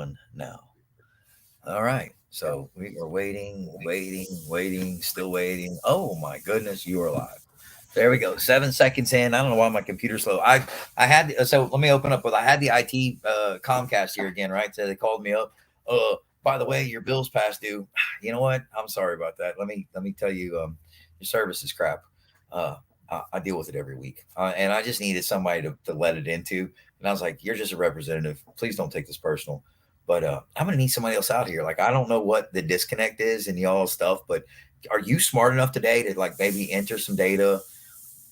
on now. All right. So we are waiting, still waiting. Oh my goodness, you are live. There we go. 7 seconds in. I don't know why my computer's slow. I had so let me open up with I had the IT Comcast here again, right? So they called me up. By the way, your bill's past due. You know what? I'm sorry about that. Let me tell you, your service is crap. I deal with it every week, and I just needed somebody to let it into. And I was like, "You're just a representative. Please don't take this personal." But I'm gonna need somebody else out here. Like I don't know what the disconnect is in y'all stuff, but are you smart enough today to like maybe enter some data,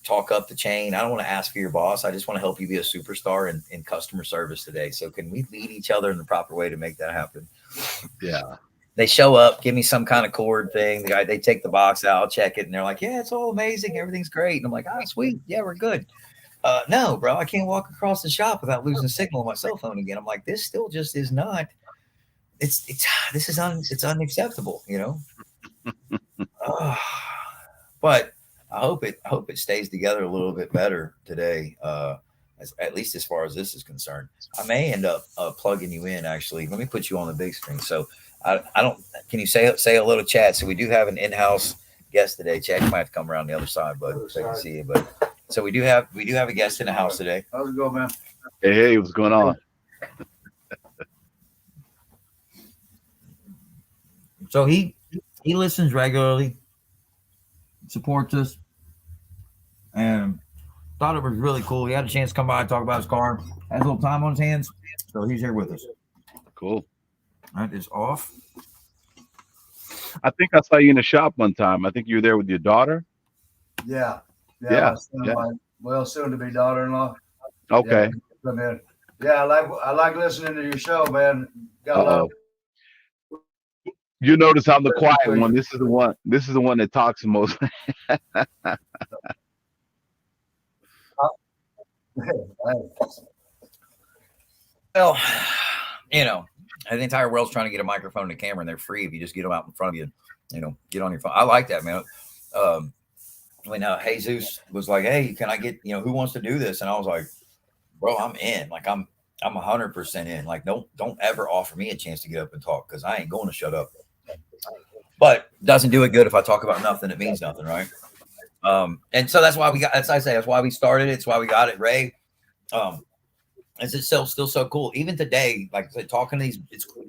talk up the chain? I don't want to ask for your boss. I just want to help you be a superstar in customer service today. So can we lead each other in the proper way to make that happen? Yeah. They show up, give me some kind of cord thing. The guy, they take the box out, I'll check it, and they're like, "Yeah, it's all amazing, everything's great." And I'm like, "Ah, sweet, yeah, we're good." No, bro, I can't walk across the shop without losing signal on my cell phone again. I'm like, this still just is not. It's this is it's unacceptable, you know. Uh, but I hope it stays together a little bit better today. At least as far as this is concerned, I may end up plugging you in. Actually, let me put you on the big screen. So I don't. Can you say a little chat? So we do have an in-house guest today. Chad, you might have to come around the other side, but so I can see you. But so we do have a guest in the house today. How's it going, man? Hey, what's going on? So he listens regularly, supports us, and thought it was really cool. He had a chance to come by and talk about his car. Has a little time on his hands, so he's here with us. Cool. That is off. I think I saw you in the shop one time. I think you were there with your daughter. Yeah. Yeah, My son, yeah. my soon to be daughter-in-law. Okay. Yeah, come in. Yeah, I like listening to your show, man. Got a lot Uh-oh. You notice I'm the quiet one. This is the one. This is the one that talks the most. Well, you know, the entire world's trying to get a microphone and a camera, and they're free if you just get them out in front of you. Get on your phone. I like that, man. When Jesus was like, "Hey, can I get who wants to do this?" And I was like, "Bro, I'm in. Like I'm 100% in. Like don't ever offer me a chance to get up and talk because I ain't going to shut up." But doesn't do it good if I talk about nothing. It means nothing, right? And so that's why we got. As I say, that's why we started it. It's why we got it, Ray. It's still so cool. Even today, like I said, talking to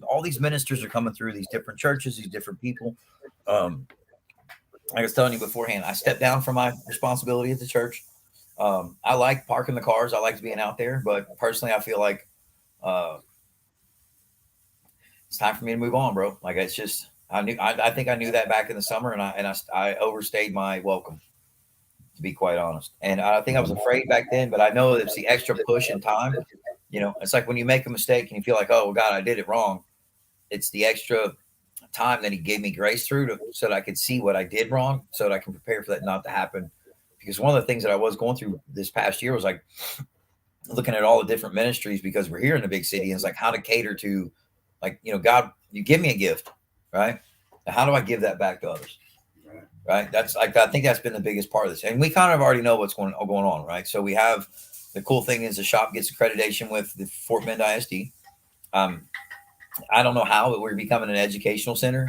all these ministers are coming through these different churches, these different people. Like I was telling you beforehand, I stepped down from my responsibility at the church. I like parking the cars. I like being out there, but personally, I feel like it's time for me to move on, bro. Like it's just I think I knew that back in the summer, and I overstayed my welcome, to be quite honest. And I think I was afraid back then, but I know it's the extra push and time. It's like when you make a mistake and you feel like, oh God, I did it wrong. It's the extra time that He gave me grace through so that I could see what I did wrong, so that I can prepare for that not to happen. Because one of the things that I was going through this past year was like looking at all the different ministries, because we're here in the big city, and it's like how to cater to, like, God, you give me a gift, right? Now, how do I give that back to others? Right. That's like, I think that's been the biggest part of this. And we kind of already know what's going on. Right. So we have, the cool thing is the shop gets accreditation with the Fort Bend ISD. I don't know how, but we're becoming an educational center.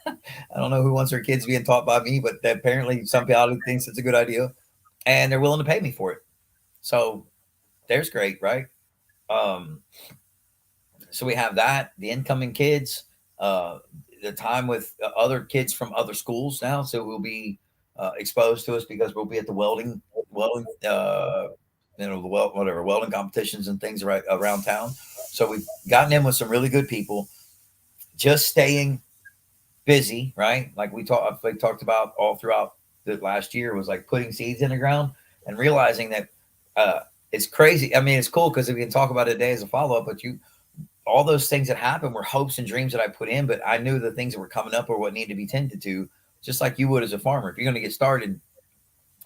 I don't know who wants their kids being taught by me, but apparently somebody thinks it's a good idea, and they're willing to pay me for it. So there's great, right? So we have that, the incoming kids, the time with other kids from other schools now. So we'll be exposed to us because we'll be at the welding, welding competitions and things right around town. So we've gotten in with some really good people, just staying busy, right? Like we talked about all throughout the last year, was like putting seeds in the ground and realizing that it's crazy. I mean, it's cool because we can talk about it today as a follow-up, but all those things that happened were hopes and dreams that I put in, but I knew the things that were coming up or what needed to be tended to, just like you would as a farmer. If you're going to get started,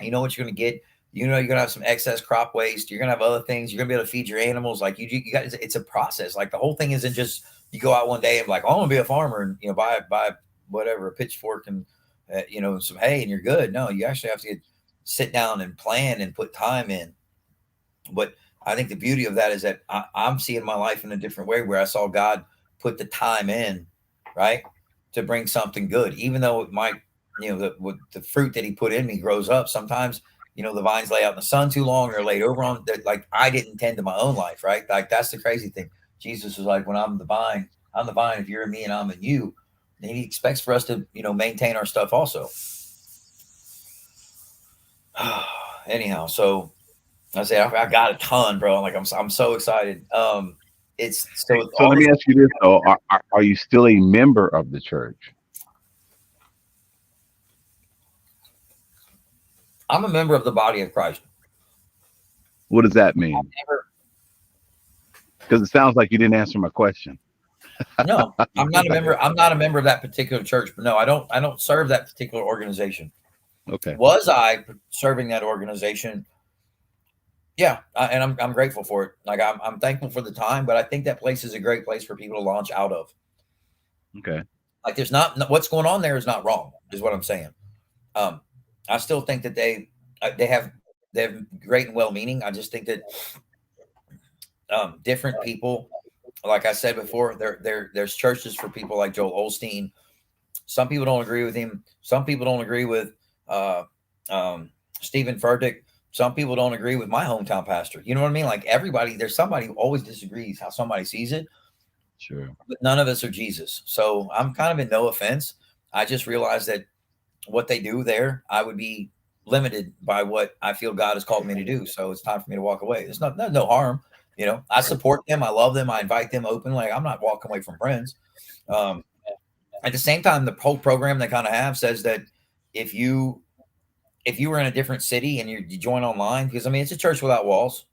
you know what you're going to get. You're going to have some excess crop waste. You're going to have other things. You're going to be able to feed your animals. Like you got, it's a process. Like the whole thing isn't just you go out one day and like, oh, I want to be a farmer and buy whatever, a pitchfork and some hay and you're good. No, you actually have to sit down and plan and put time in. But I think the beauty of that is that I'm seeing my life in a different way, where I saw God put the time in, right, to bring something good, even though it might, the fruit that he put in me grows up. Sometimes, the vines lay out in the sun too long or laid over on that. Like I didn't tend to my own life, right? Like that's the crazy thing. Jesus was like, when I'm the vine, if you're in me and I'm in you. And he expects for us to, maintain our stuff also. Anyhow, so I say I got a ton, bro. Like I'm so excited. It's so So all let this. me ask you this though: are you still a member of the church? I'm a member of the body of Christ. What does that mean? Never, Because it sounds like you didn't answer my question. no, I'm not a member. I'm not a member of that particular church. But no, I don't. I don't serve that particular organization. Okay. Was I serving that organization? Yeah, and I'm grateful for it. Like I'm thankful for the time, but I think that place is a great place for people to launch out of. Okay. Like there's not what's going on there is not wrong, is what I'm saying. Um, I still think that they have great and well meaning. I just think that different people, like I said before, there's churches for people like Joel Osteen. Some people don't agree with him. Some people don't agree with uh, Stephen Furtick. Some people don't agree with my hometown pastor. You know what I mean? Like everybody, there's somebody who always disagrees how somebody sees it, Sure. but none of us are Jesus. So I'm kind of in no offense. I just realized that what they do there, I would be limited by what I feel God has called me to do. So it's time for me to walk away. There's no harm. I support them. I love them. I invite them openly. Like, I'm not walking away from friends. Um, at the same time, the whole program they kind of have says that if you were in a different city and you join online, because I mean it's a church without walls.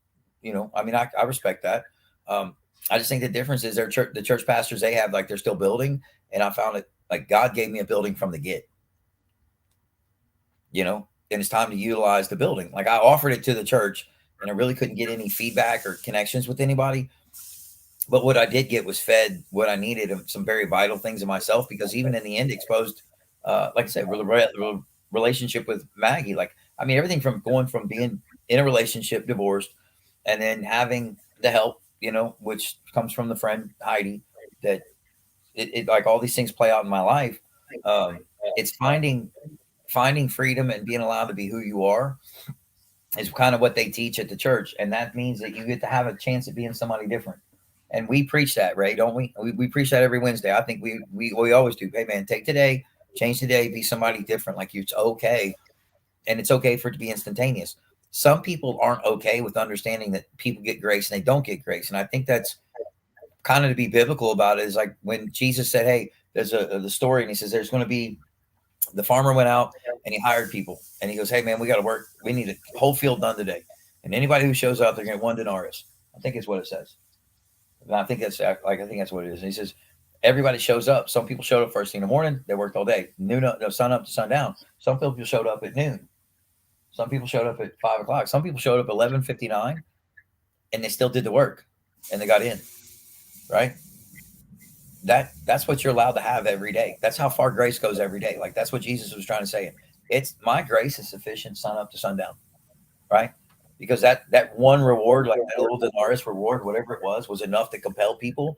I mean I respect that. I just think the difference is the church pastors they have, like, they're still building, and I found it like God gave me a building from the get. And it's time to utilize the building. Like I offered it to the church, and I really couldn't get any feedback or connections with anybody. But what I did get was fed what I needed, of some very vital things in myself, because even in the end, exposed, like I said, relationship with Maggie. Like, I mean, everything from going from being in a relationship, divorced, and then having the help, which comes from the friend Heidi, that it like all these things play out in my life. It's finding freedom and being allowed to be who you are is kind of what they teach at the church. And that means that you get to have a chance at being somebody different. And we preach that, Ray, don't we? We preach that every Wednesday. I think we always do. Hey, man, take today, change today, be somebody different. Like it's okay. And it's okay for it to be instantaneous. Some people aren't okay with understanding that people get grace and they don't get grace. And I think that's kind of, to be biblical about it, is like when Jesus said, hey, there's the story, and he says there's going to be, the farmer went out and he hired people, and he goes, hey man, we got to work. We need a whole field done today. And anybody who shows up, they're going to get 1 denarius. I think it's what it says. And I think that's what it is. And he says, everybody shows up. Some people showed up first thing in the morning. They worked all day. Noon, no, sun up to sundown. Some people showed up at noon. Some people showed up at 5 o'clock. Some people showed up at 11:59, and they still did the work, and they got in. Right. That's what you're allowed to have every day. That's how far grace goes every day. Like that's what Jesus was trying to say. It's my grace is sufficient, sun up to sundown, right? Because that one reward, like that little denarius reward, whatever it was enough to compel people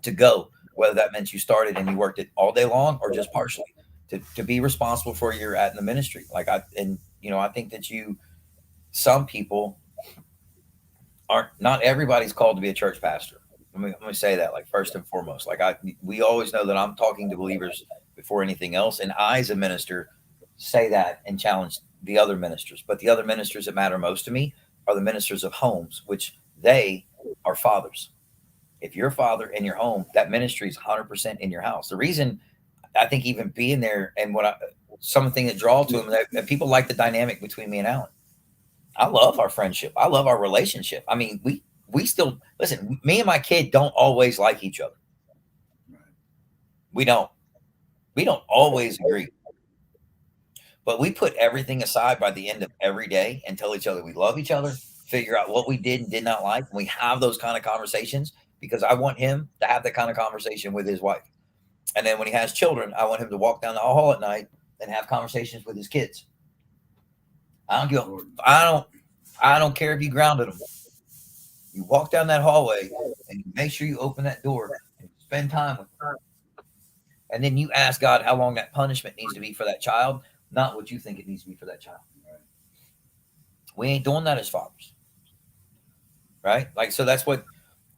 to go. Whether that meant you started and you worked it all day long or just partially, to be responsible for where you're at in the ministry. I think that some people aren't. Not everybody's called to be a church pastor. Let me say that, like, first and foremost, like we always know that I'm talking to believers before anything else. And I, as a minister, say that and challenge the other ministers. But the other ministers that matter most to me are the ministers of homes, which they are fathers. If you're a father in your home, that ministry is 100% in your house. The reason I think even being there, and something that draw to them, that people like the dynamic between me and Alan. I love our friendship. I love our relationship. I mean, we still listen. Me and my kid don't always like each other. We don't always agree, but we put everything aside by the end of every day and tell each other we love each other, figure out what we did and did not like. And we have those kind of conversations because I want him to have that kind of conversation with his wife. And then when he has children, I want him to walk down the hall at night and have conversations with his kids. I don't care if you grounded them. You walk down that hallway and you make sure you open that door and Spend time with them. And then you ask God how long that punishment needs to be for that child, not what you think it needs to be for that child. We ain't doing that as fathers. Right? Like, so that's what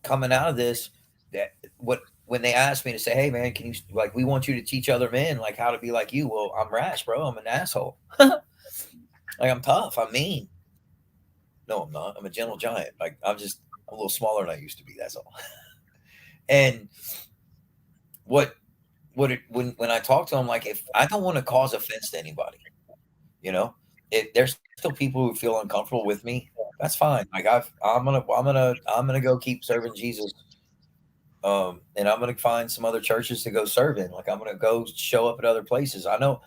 coming out of this, that what when they asked me to say, hey man, can you, like, we want you to teach other men like how to be like you. Well, I'm rash, bro. I'm an asshole. Like, I'm tough. I'm mean. No, I'm not. I'm a gentle giant. Like, I'm a little smaller than I used to be. That's all. And when I talk to them, like, if I don't want to cause offense to anybody, if there's still people who feel uncomfortable with me, that's fine. Like, I'm gonna go keep serving Jesus. And I'm gonna find some other churches to go serve in. Like, I'm gonna go show up at other places. I know,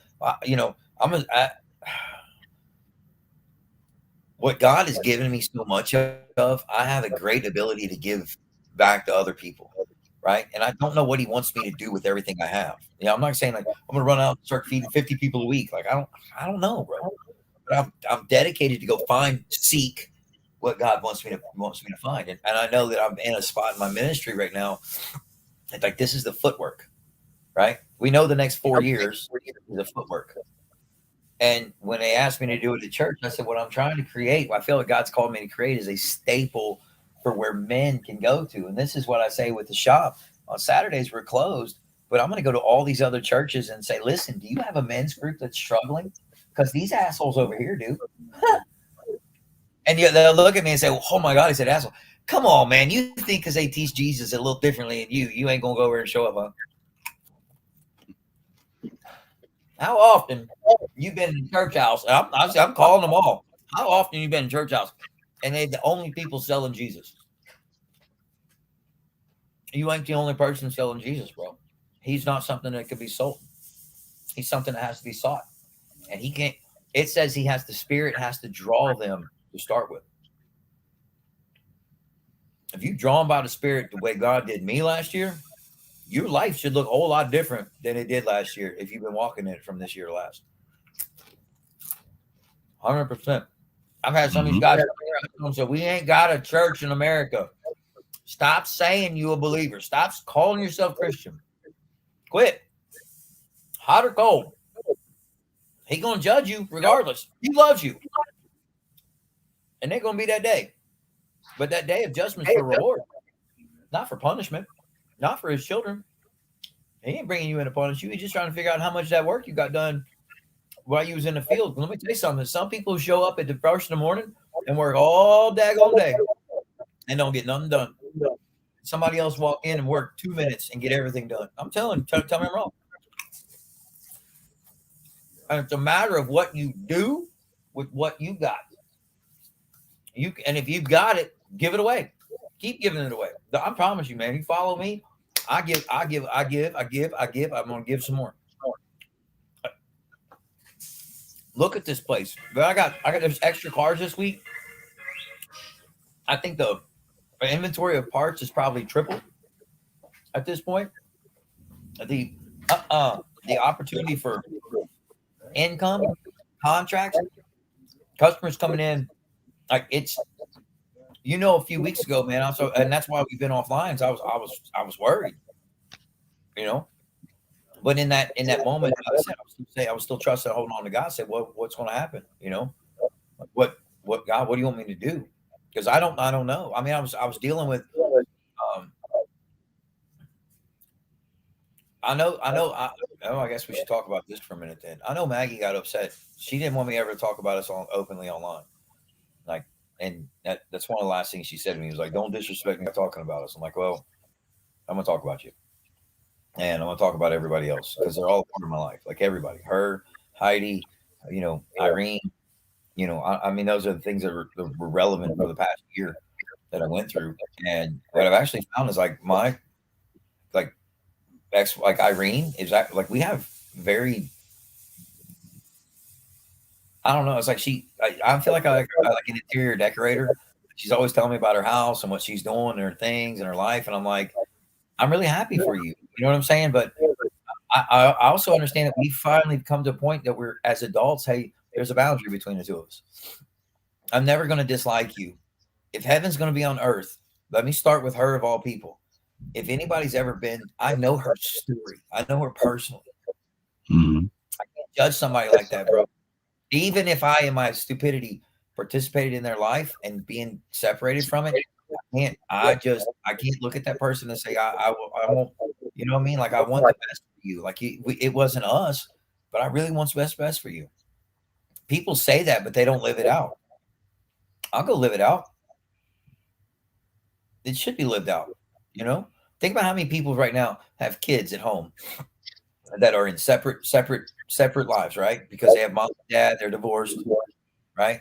what God has given me so much of, I have a great ability to give back to other people, right? And I don't know what He wants me to do with everything I have. I'm not saying like I'm gonna run out and start feeding 50 people a week. Like, I don't know, bro. But I'm dedicated to go seek what God wants me to find. And I know that I'm in a spot in my ministry right now. It's like, this is the footwork, right? We know the next 4 years is the footwork. And when they asked me to do it at church, I said, what I'm trying to create, what I feel like God's called me to create, is a staple for where men can go to. And this is what I say with the shop. On Saturdays, we're closed, but I'm going to go to all these other churches and say, listen, do you have a men's group that's struggling? Because these assholes over here do. And they'll look at me and say, oh my God, he said asshole. Come on, man. You think because they teach Jesus a little differently than you ain't going to go over and show up, huh? How often you've been in church house? I'm calling them all. How often you been in church house and they're the only people selling Jesus? You ain't the only person selling Jesus, bro. He's not something that could be sold. He's something that has to be sought. And he can't. It says he has, the Spirit has to draw them to start with. If you draw them by the Spirit the way God did me last year, your life should look a whole lot different than it did last year if you've been walking in it from this year to last. 100%. I've had some of these guys say, we ain't got a church in America. Stop saying you a believer. Stop calling yourself Christian. Quit. Hot or cold. He going to judge you regardless. He loves you. And they're going to be that day. But that day of judgment is for reward, not for punishment, not for his children. He ain't bringing you in to punish you. He's just trying to figure out how much of that work you got done while you was in the field. Let me tell you something. Some people show up at the first in the morning and work all daggone day and don't get nothing done. Somebody else walk in and work 2 minutes and get everything done. I'm telling you, tell me I'm wrong. And it's a matter of what you do with what you got. And if you've got it, give it away. Keep giving it away. I promise you, man. You follow me, I give. I'm gonna give some more. Look at this place. But I got there's extra cars this week. I think the inventory of parts is probably triple at this point. The opportunity for income, contracts, customers coming in, like, it's, a few weeks ago, man. Also, and that's why we've been offline. So I was worried, But in that moment, I was still trusting, holding on to God. I said, what's going to happen? What God? What do you want me to do? Because I don't know. I mean, I was dealing with. I guess we should talk about this for a minute. Then I know Maggie got upset. She didn't want me ever to talk about us openly online. Like, and that's one of the last things she said to me. Was like, "Don't disrespect me by talking about us." I'm like, "Well, I'm gonna talk about you, and I'm gonna talk about everybody else because they're all part of my life. Like everybody, her, Heidi, Irene. I mean, those are the things that were relevant for the past year that I went through. And what I've actually found is like my like Irene is like we have very. I don't know. It's like I feel like I like an interior decorator. She's always telling me about her house and what she's doing and her things and her life. And I'm like, I'm really happy for you. You know what I'm saying? But I also understand that we finally come to a point that we're, as adults, hey, there's a boundary between the two of us. I'm never going to dislike you. If heaven's going to be on earth, let me start with her of all people. if anybody's ever been, I know her story. I know her personally. Mhm. I can't judge somebody like that, bro. Even if I, in my stupidity, participated in their life and being separated from it, I can't. I can't look at that person and say I won't. You know what I mean? Like I want the best for you. Like it wasn't us, but I really want the best for you. People say that, but they don't live it out. I'll go live it out. It should be lived out. You know, think about how many people right now have kids at home that are in separate lives, right? Because they have mom and dad, they're divorced, right?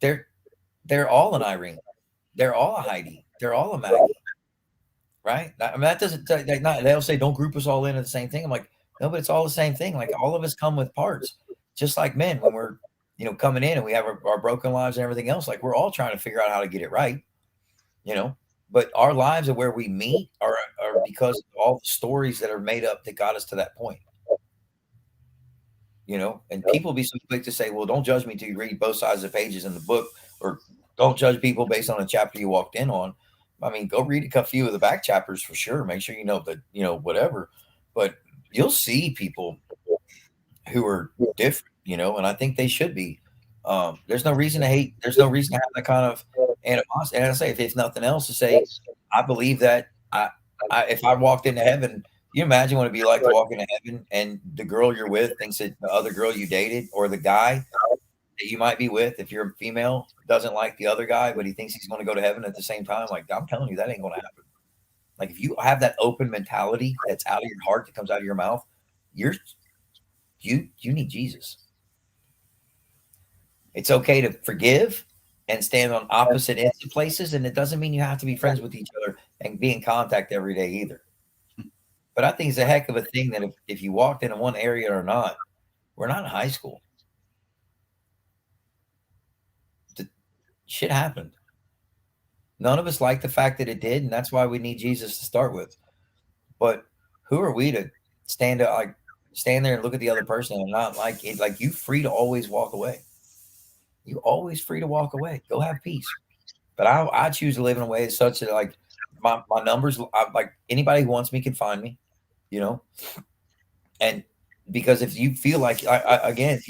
They're they're all an Irene. They're all a Heidi. They're all a Maggie, right? I mean, that doesn't like not. They'll say, "Don't group us all into the same thing." I'm like, no, but it's all the same thing. Like all of us come with parts, just like men when we're coming in and we have our broken lives and everything else. Like we're all trying to figure out how to get it right, you know. But our lives and where we meet are because of all the stories that are made up that got us to that point. And people be so quick to say, well, don't judge me till you read both sides of the pages in the book, or don't judge people based on a chapter you walked in on. I mean, go read a few of the back chapters for sure. Make sure you know that, whatever. But you'll see people who are different, and I think they should be. There's no reason to hate. There's no reason to have that kind of animosity. And I say, if nothing else, to say, I believe that if I walked into heaven, you imagine what it'd be like to walk into heaven and the girl you're with thinks that the other girl you dated, or the guy that you might be with, if you're a female, doesn't like the other guy, but he thinks he's going to go to heaven at the same time. Like, I'm telling you, that ain't going to happen. Like, if you have that open mentality that's out of your heart that comes out of your mouth, you're you need Jesus. It's okay to forgive and stand on opposite ends of places, and it doesn't mean you have to be friends with each other and be in contact every day either. But I think it's a heck of a thing that if you walked into one area or not, we're not in high school. The shit happened. None of us like the fact that it did, and that's why we need Jesus to start with. But who are we to stand there and look at the other person and not like it? Like, you free to always walk away. You always free to walk away. Go have peace. But I choose to live in a way such that, like, my numbers, like anybody who wants me can find me, you know. And because if you feel like, again,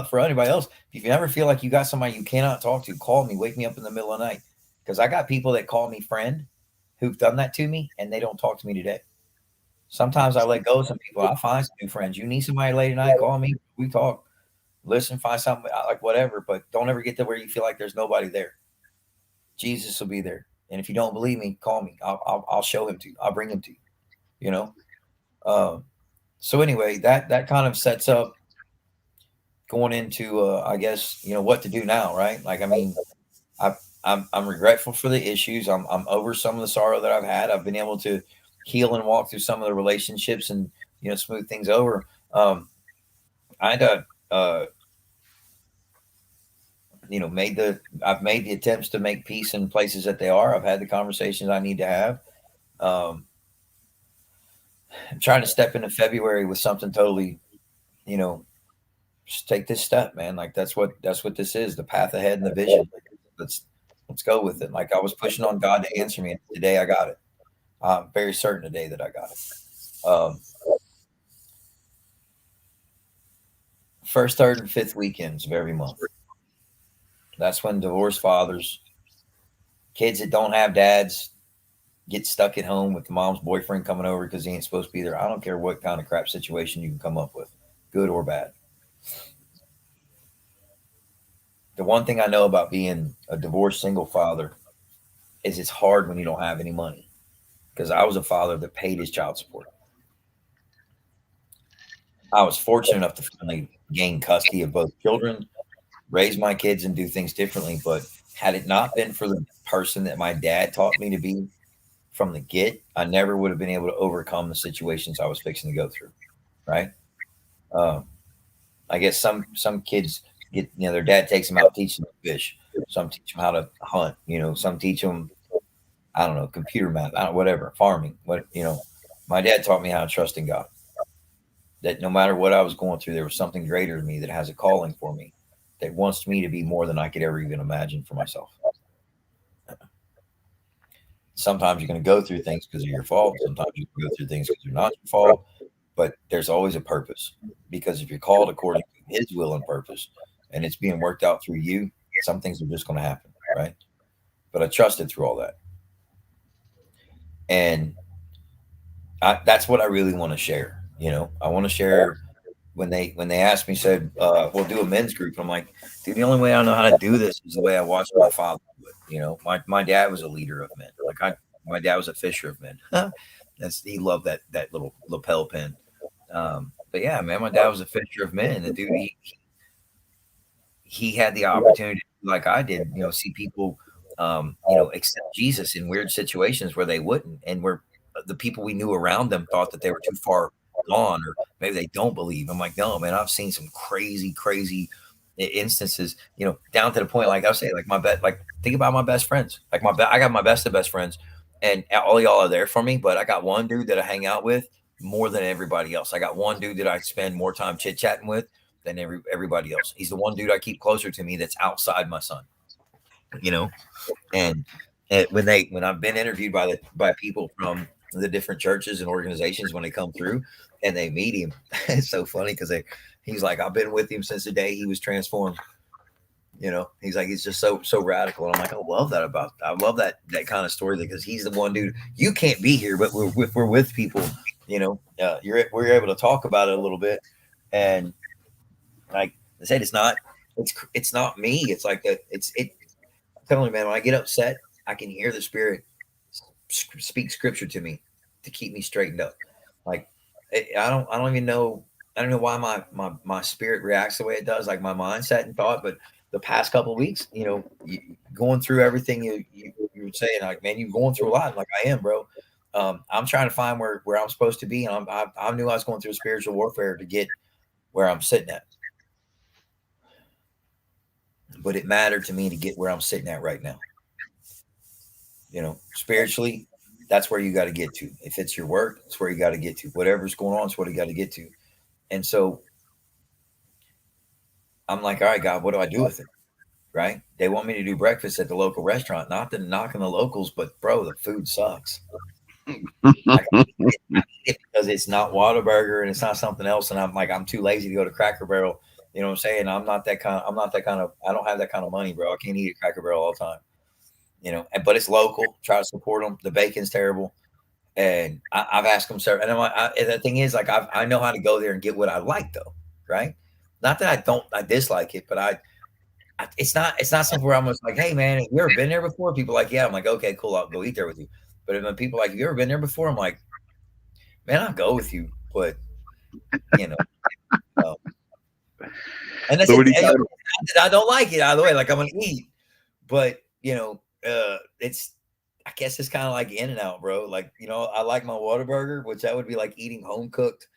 for anybody else, if you ever feel like you got somebody you cannot talk to, call me. Wake me up in the middle of the night, because I got people that call me friend who've done that to me, and they don't talk to me today. Sometimes I let go of some people. I find some new friends. You need somebody late at night, call me. We talk. Listen, find something like whatever, but don't ever get to where you feel like there's nobody there. Jesus will be there. And if you don't believe me, call me. I'll show him to you. I'll bring him to you. You know. Um, so anyway, that kind of sets up going into I guess what to do now, right? Like, I mean, I I'm regretful for the issues. I'm over some of the sorrow that I've had. I've been able to heal and walk through some of the relationships and smooth things over. I had to I've made the attempts to make peace in places that they are. I've had the conversations I need to have. Um, I'm trying to step into February with something totally, you know, just take this step, man. Like that's what this is, the path ahead and the vision. Let's go with it. Like, I was pushing on God to answer me, and today I got it. I'm very certain today that I got it. First, third, and fifth weekends of every month. That's when divorced fathers, kids that don't have dads, get stuck at home with the mom's boyfriend coming over because he ain't supposed to be there. I don't care what kind of crap situation you can come up with, good or bad. The one thing I know about being a divorced single father is it's hard when you don't have any money, because I was a father that paid his child support. I was fortunate enough to finally gain custody of both children, raise my kids, and do things differently. But had it not been for the person that my dad taught me to be from the get, I never would have been able to overcome the situations I was fixing to go through. Right? Um, I guess some kids get their dad takes them out, teaching them to fish. Some teach them how to hunt. Some teach them, I don't know, computer math, I don't, whatever, farming. My dad taught me how to trust in God. That no matter what I was going through, there was something greater than me that has a calling for me, that wants me to be more than I could ever even imagine for myself. Sometimes you're going to go through things because of your fault. Sometimes you go through things because they're not your fault. But there's always a purpose, because if you're called according to His will and purpose, and it's being worked out through you, some things are just going to happen, right? But I trusted through all that, and that's what I really want to share. I want to share when they asked me, said, "We'll do a men's group." And I'm like, dude, the only way I know how to do this is the way I watched my father do it. My dad was a leader of men. My dad was a fisher of men. He loved that little lapel pin. But yeah, man, my dad was a fisher of men. The dude, he had the opportunity, like I did, see people, accept Jesus in weird situations where they wouldn't, and where the people we knew around them thought that they were too far gone, or maybe they don't believe. I'm like, no, man, I've seen some crazy, crazy instances, down to the point, like I say, like like think about my best friends, like I got my best of best friends, and all of y'all are there for me, but I got one dude that I hang out with more than everybody else. I got one dude that I spend more time chit chatting with than everybody else. He's the one dude I keep closer to me that's outside my son, you know. And, when I've been interviewed by people from the different churches and organizations, when they come through and they meet him, it's so funny because he's like, I've been with him since the day he was transformed. He's like, he's just so radical. And I'm like, I love that kind of story, because he's the one dude. You can't be here, but we're with people. We're able to talk about it a little bit, and like I said, it's not me. It's like that. I'm telling you, man, when I get upset, I can hear the Spirit speak scripture to me to keep me straightened up. Like I don't even know. I don't know why my spirit reacts the way it does, like my mindset and thought. But the past couple of weeks, going through everything you were saying, like, man, you're going through a lot. Like I am, bro. I'm trying to find where I'm supposed to be, and I knew I was going through spiritual warfare to get where I'm sitting at. But it mattered to me to get where I'm sitting at right now. Spiritually, that's where you got to get to. If it's your work, it's where you got to get to. Whatever's going on, it's what you got to get to. And so I'm like, all right, God, what do I do with it? Right? They want me to do breakfast at the local restaurant. Not to knock on the locals, but bro, the food sucks. I eat it because it's not Whataburger and it's not something else. And I'm too lazy to go to Cracker Barrel. You know what I'm saying? I don't have that kind of money, bro. I can't eat at Cracker Barrel all the time. But it's local. Try to support them. The bacon's terrible. And I've asked them, sir. And the thing is, like, I know how to go there and get what I like, though. Right? Not that I dislike it, but it's not something where I'm just like, hey, man, have you ever been there before? People are like, yeah. I'm like, okay, cool. I'll go eat there with you. But when people are like, have you ever been there before? I'm like, man, I'll go with you. But, and that's So I don't like it either way. Like, I'm going to eat. But, I guess it's kind of like In-N-Out, bro. Like, I like my Whataburger, which that would be like eating home cooked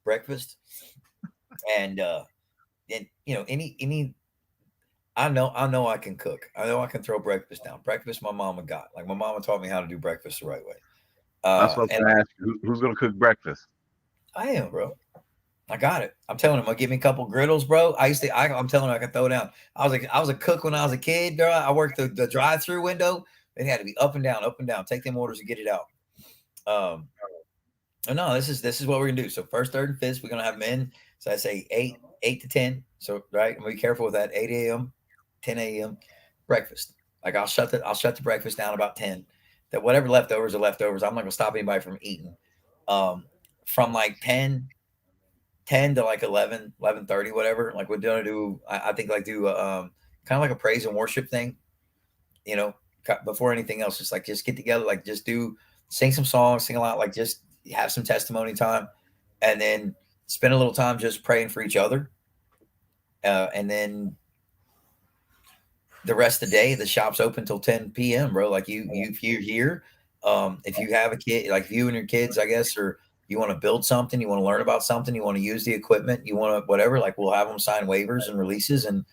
breakfast. And any I know I can cook. I know I can throw breakfast down. Breakfast my mama got. Like, my mama taught me how to do breakfast the right way. That's what I'm ask you. Who's gonna cook breakfast? I am, bro. I got it. I'm telling him, I'll give me a couple griddles, bro. I'm telling him I can throw down. I was a cook when I was a kid, bro. I worked the drive-through window. It had to be up and down, up and down. Take them orders and get it out. No, this is what we're gonna do. So first, third, and fifth, we're gonna have men. So I say 8 to 10. So right, I'm gonna be careful with that. 8 a.m., 10 a.m. breakfast. Like I'll shut the breakfast down about 10. That whatever leftovers are leftovers. I'm not gonna stop anybody from eating. From like 10 to like 11, 11:30, whatever. Like we're gonna do, I think like do kind of like a praise and worship thing, before anything else. Just get together, like just sing some songs, sing a lot, like just have some testimony time, and then spend a little time just praying for each other. And then the rest of the day, the shop's open till 10 p.m., bro. Like if you're here, if you have a kid, like you and your kids, I guess, or you want to build something, you want to learn about something, you want to use the equipment, you want to whatever, like we'll have them sign waivers and releases, and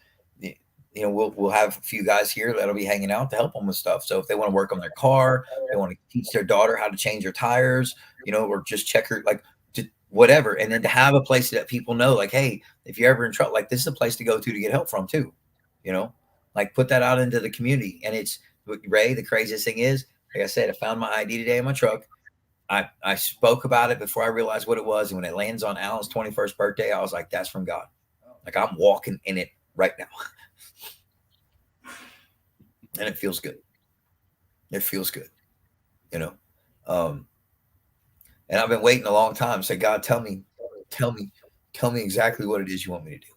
we'll have a few guys here that'll be hanging out to help them with stuff. So if they want to work on their car, they want to teach their daughter how to change her tires, or just check her, like just whatever. And then to have a place that people know, like, hey, if you're ever in trouble, like this is a place to go to get help from too, like put that out into the community. And it's Ray. The craziest thing is Like I said, I found my ID today in my truck. I spoke about it before I realized what it was. And when it lands on Alan's 21st birthday, I was like, that's from God. Like I'm walking in it right now. And it feels good. It feels good, you know? Um, and I've been waiting a long time. Say, God, tell me, tell me exactly what it is you want me to do.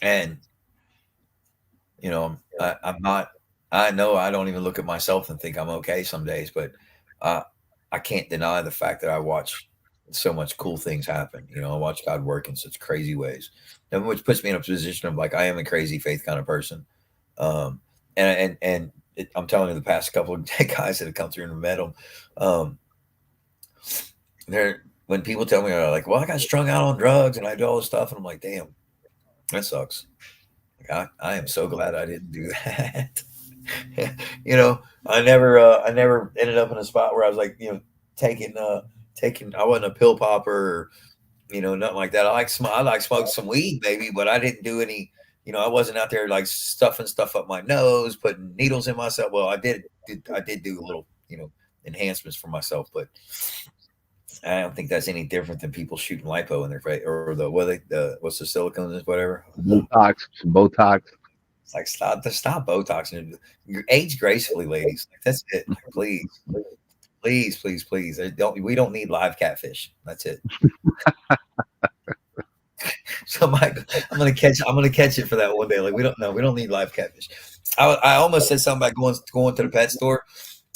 And, I'm not, I know I don't even look at myself and think I'm okay some days, but uh, I can't deny the fact that I watch so much cool things happen. I watch God work in such crazy ways, and which puts me in a position of like I am a crazy faith kind of person. Um, I'm telling you, the past couple of guys that have come through and met them, um, they're when people tell me they're like, "Well, I got strung out on drugs and I do all this stuff," and I'm like, "Damn, that sucks." Like, I am so glad I didn't do that. I never ended up in a spot where I was like, taking I wasn't a pill popper or, nothing like that. I like smoked some weed maybe, but I didn't do any, I wasn't out there like stuffing stuff up my nose, putting needles in myself. Well, I did do a little, enhancements for myself, but I don't think that's any different than people shooting lipo in their face or what's the silicones, whatever. Botox. It's like stop Botoxing. Age gracefully, ladies. Like, that's it. Like, please, please, please, please. We don't need live catfish. That's it. So I'm gonna catch it for that one day. Like we don't need live catfish. I almost said something about going to the pet store.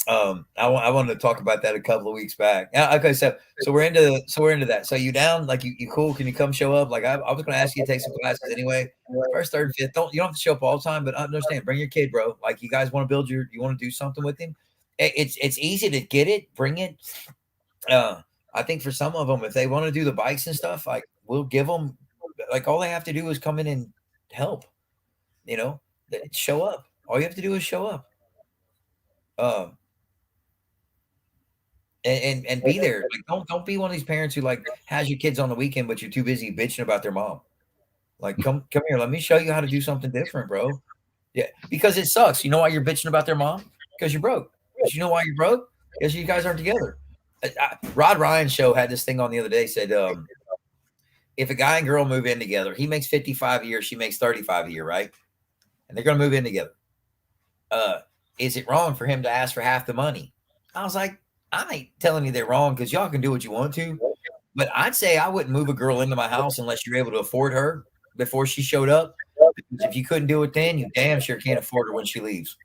I wanted to talk about that a couple of weeks back. Okay, so we're into that. So you down? Like you cool? Can you come show up? Like I was going to ask you to take some classes anyway. First, third, fifth. You don't have to show up all the time, but I understand. Bring your kid, bro. Like you guys want to you want to do something with him. It's easy to get it. Bring it. I think for some of them, if they want to do the bikes and stuff, like we'll give them. Like all they have to do is come in and help. Show up. All you have to do is show up. And be there. Like don't be one of these parents who like has your kids on the weekend, but you're too busy bitching about their mom. Like come here, let me show you how to do something different, bro. Yeah, because it sucks. You know why you're bitching about their mom? Because you're broke. Because you know why you're broke? Because you guys aren't together. Rod Ryan's show had this thing on the other day. Said if a guy and girl move in together, he makes 55 a year, she makes 35 a year, right? And they're gonna move in together. Is it wrong for him to ask for half the money? I was like, I ain't telling you they're wrong because y'all can do what you want to. But I'd say I wouldn't move a girl into my house unless you're able to afford her before she showed up. Because if you couldn't do it then, you damn sure can't afford her when she leaves.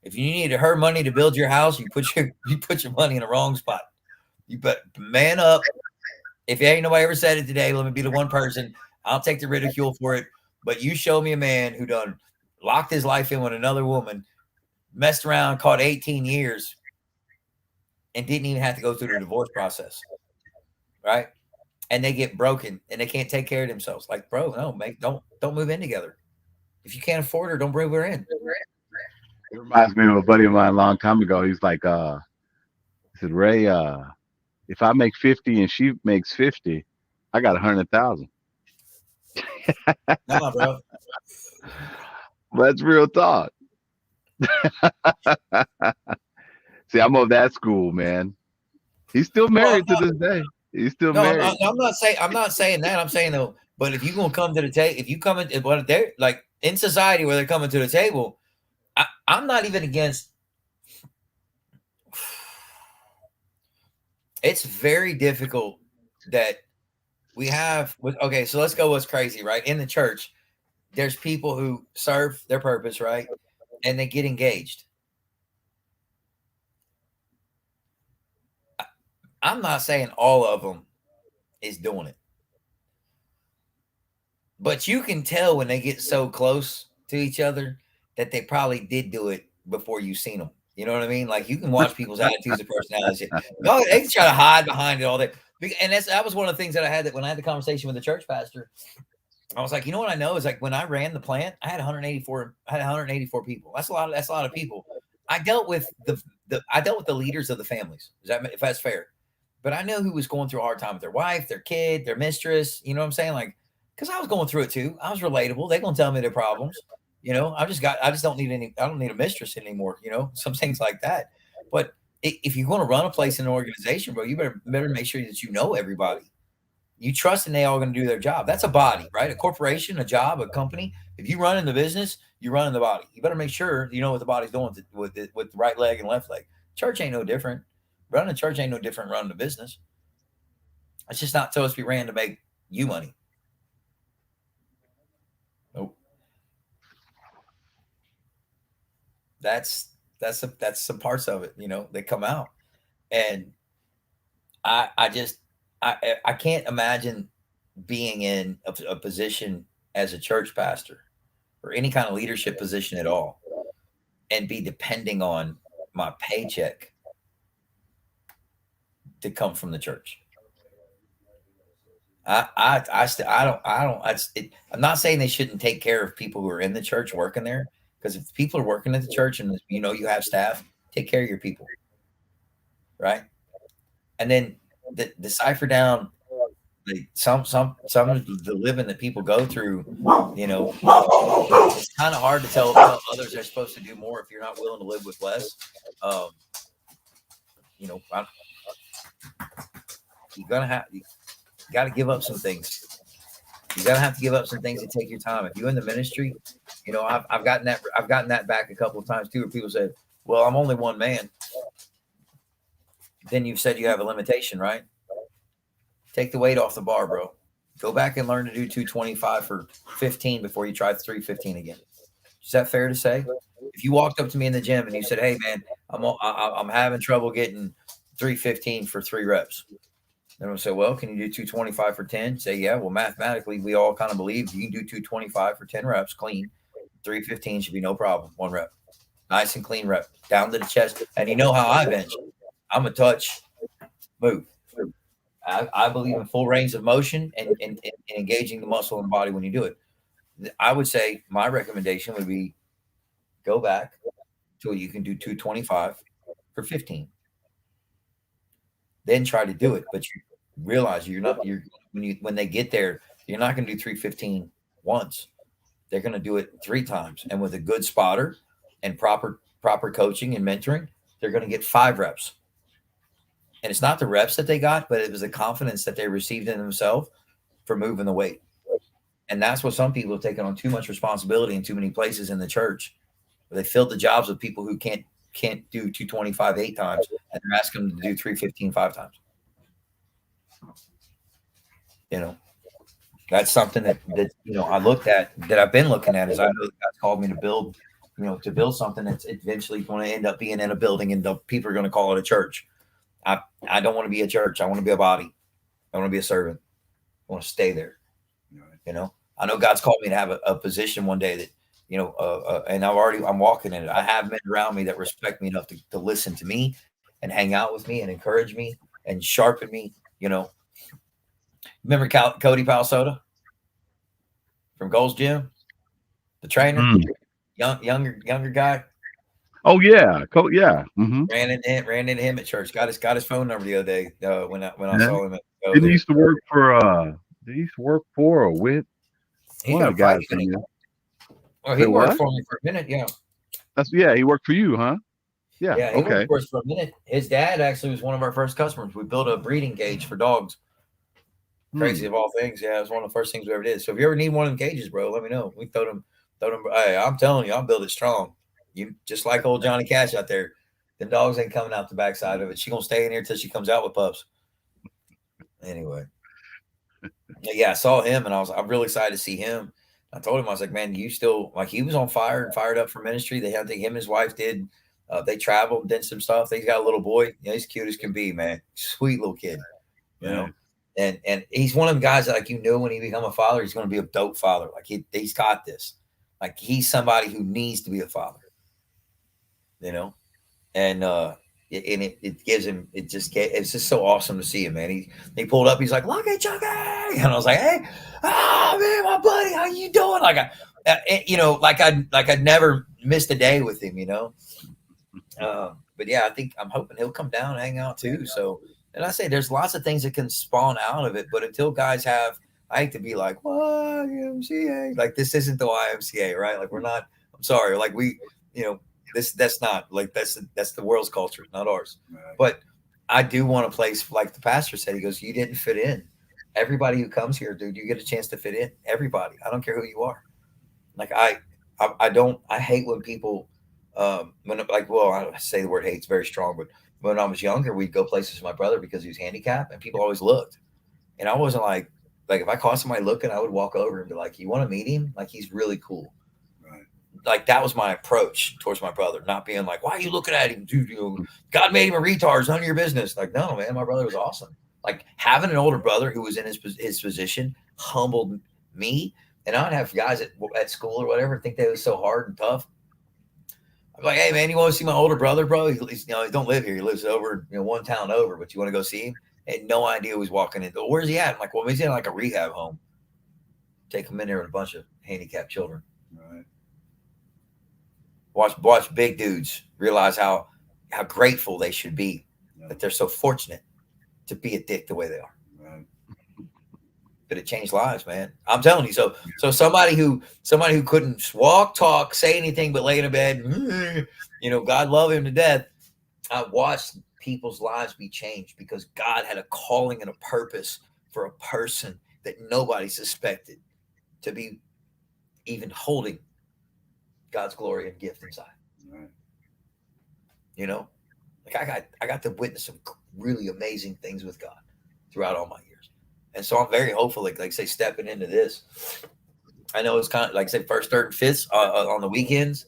If you needed her money to build your house, you put your money in the wrong spot. You bet man up. If ain't nobody ever said it today, let me be the one person. I'll take the ridicule for it. But you show me a man who done locked his life in with another woman, messed around, caught 18 years, and didn't even have to go through the divorce process, right? And they get broken and they can't take care of themselves. Like, bro, no, mate, don't move in together. If you can't afford her, don't bring her in. It reminds me of a buddy of mine a long time ago. He's like, he said, Ray, if I make 50 and she makes 50, I got 100,000. No, bro. That's real talk. See, I'm of that school, man. He's still married to this day. He's still married. I'm not saying that. I'm saying though, but if you're gonna come to the table, if you come in, what they're like in society where they're coming to the table, I'm not even against. It's very difficult that we have. Okay, so let's go. What's crazy, right? In the church, there's people who serve their purpose, right, and they get engaged. I'm not saying all of them is doing it, but you can tell when they get so close to each other that they probably did do it before you seen them. You know what I mean? Like you can watch people's attitudes and personalities. No, they try to hide behind it all day. And that was one of the things that I had that when I had the conversation with the church pastor, I was like, you know what I know is like when I ran the plant, I had 184 people. That's a lot of people. I dealt with the leaders of the families. If that's fair. But I know who was going through a hard time with their wife, their kid, their mistress. You know what I'm saying? Like, because I was going through it too. I was relatable. They're gonna tell me their problems. I just don't need I don't need a mistress anymore. Some things like that. But if you're going to run a place in an organization, bro, you better make sure that you know everybody. You trust and they all going to do their job. That's a body, right? A corporation, a job, a company. If you run in the business, you run in the body. You better make sure you know what the body's doing with the right leg and left leg. Church ain't no different. Running a church ain't no different than running a business. It's just not supposed to be ran to make you money. Nope. That's some parts of it, that come out. And I can't imagine being in a position as a church pastor or any kind of leadership position at all and be depending on my paycheck to come from the church. I'm not saying they shouldn't take care of people who are in the church working there, because if people are working at the church and you have staff, take care of your people, right? And then decipher down some of the living that people go through. It's kind of hard to tell others they're supposed to do more if you're not willing to live with less. You're you got to give up some things. You gotta have to give up some things to take your time. If you're in the ministry, I've gotten that back a couple of times too, where people said, "Well, I'm only one man." Then you've said you have a limitation, right? Take the weight off the bar, bro. Go back and learn to do 225 for 15 before you try 315 again. Is that fair to say? If you walked up to me in the gym and you said, "Hey, man, I'm having trouble getting 315 for 3 reps," then I'll say, "Well, can you do 225 for 10?" Say, "Yeah." Well, mathematically, we all kind of believe you can do 225 for 10 reps clean. 315 should be no problem. 1 rep. Nice and clean rep. Down to the chest. And you know how I bench. I'm a touch, move. I believe in full range of motion and engaging the muscle in the body when you do it. I would say my recommendation would be go back till you can do 225 for 15. Then try to do it, but you realize when they get there, you're not going to do 315 once. They're going to do it 3 times, and with a good spotter and proper coaching and mentoring, they're going to get 5 reps. And it's not the reps that they got, but it was the confidence that they received in themselves for moving the weight. And that's what some people have taken on too much responsibility in too many places in the church, where they filled the jobs with people who can't do 225 8 times, and they're asking them to do 315 5 times. That's something that I looked at, that I've been looking at, is I know that God's called me to build something that's eventually going to end up being in a building, and the people are going to call it a church. I don't want to be a church. I want to be a body. I want to be a servant. I want to stay there. I know God's called me to have a position one day that, and I'm walking in it. I have men around me that respect me enough to listen to me and hang out with me and encourage me and sharpen me. Remember Cody Palsoda from Gold's Gym, the trainer, younger guy. Oh yeah, yeah. Mm-hmm. Ran into him at church. Got his phone number the other day when I saw him. Didn't he used to work for? Did he used to work for or with? He got a guys. Well, he worked for me for a minute. Yeah. He worked for you, huh? Yeah. Yeah. He worked for us for a minute. His dad actually was one of our first customers. We built a breeding cage for dogs. Crazy of all things. Yeah, it was one of the first things we ever did. So if you ever need one of them cages, bro, let me know. We throw them. Hey, I'm telling you, I'll build it strong. You just like old Johnny Cash out there. The dogs ain't coming out the backside of it. She gonna stay in here till she comes out with pups. Anyway, yeah, I saw him and I'm really excited to see him. I told him, I was like, man, you still, like, he was on fire and fired up for ministry. I think him and his wife did. They traveled, did some stuff. They got a little boy. He's cute as can be, man. Sweet little kid, you know. And he's one of them guys that, like, when he become a father, he's going to be a dope father. Like he's got this. Like, he's somebody who needs to be a father. And it gives him, it's just so awesome to see him, man. He pulled up, he's like, "Look at Chucky," and I was like, "Hey, man, my buddy, how you doing?" Like I'd never missed a day with him, But yeah, I'm hoping he'll come down and hang out too. So, and I say there's lots of things that can spawn out of it, but until guys I hate to be like, "What YMCA?" Like, this isn't the YMCA, right? Like, we're not I'm sorry. Like you know, that's not like that's the world's culture, not ours. Right. But I do want a place like the pastor said. He goes, you didn't fit in. Everybody who comes here, dude, you get a chance to fit in. Everybody. I don't care who you are. Like I don't. I hate when people, when like, well, I say the word hate's very strong, but when I was younger, we'd go places with my brother because he was handicapped, and people always looked, and I wasn't like if I caught somebody looking, I would walk over and be like, "You want to meet him? Like he's really cool." Right. Like that was my approach towards my brother, not being like, "Why are you looking at him, dude? God made him a retard. It's none of your business." Like, no, man, my brother was awesome. Like having an older brother who was in his position humbled me, and I'd have guys at school or whatever think they was so hard and tough. I'm like, hey man, you want to see my older brother, bro? He don't live here. He lives over, one town over. But you want to go see him? Had no idea who was walking in. Where's he at? I'm like, well, he's in like a rehab home. Take him in there with a bunch of handicapped children. Right. Watch big dudes realize how grateful they should be Yeah. that they're so fortunate to be a dick the way they are. Right. But it changed lives, man. I'm telling you. So somebody who couldn't walk, talk, say anything but lay in a bed, God love him to death. I watched people's lives be changed because God had a calling and a purpose for a person that nobody suspected to be even holding God's glory and gift inside. Right. You know, like I got to witness some really amazing things with God throughout all my years, and so I'm very hopeful. Like say stepping into this, I know it's kind of like say first, third, and fifth on the weekends.